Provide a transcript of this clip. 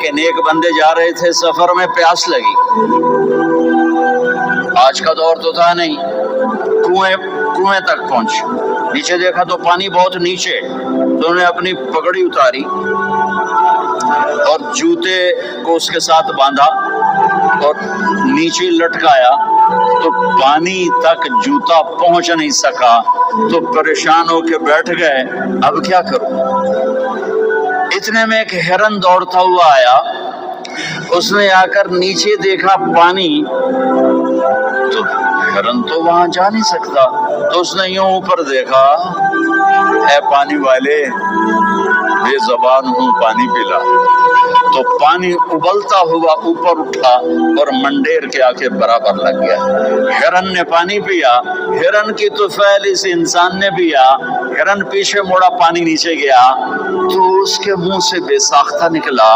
کہ نیک بندے جا رہے تھے سفر میں، پیاس لگی، آج کا دور تو تھا نہیں، کنویں تک پہنچ، نیچے دیکھا تو پانی بہت نیچے، تو انہوں نے اپنی پگڑی اتاری اور جوتے کو اس کے ساتھ باندھا اور نیچے لٹکایا، تو پانی تک جوتا پہنچ نہیں سکا، تو پریشان ہو کے بیٹھ گئے، اب کیا کروں؟ اتنے میں ایک ہرن دوڑتا ہوا آیا، اس نے آ کر نیچے دیکھا پانی، تو ہرن تو وہاں جا نہیں سکتا، تو اس نے یوں اوپر دیکھا، اے پانی والے بے زبان ہوں پانی پلا، تو پانی ابلتا ہوا اوپر اٹھا اور منڈیر کے آگے برابر لگ گیا۔ ہرن نے پانی پیا، ہرن کی طفیل اس انسان نے پیا، ہرن پیچھے مڑا، پانی نیچے گیا، تو اس کے منہ سے بے ساختہ نکلا،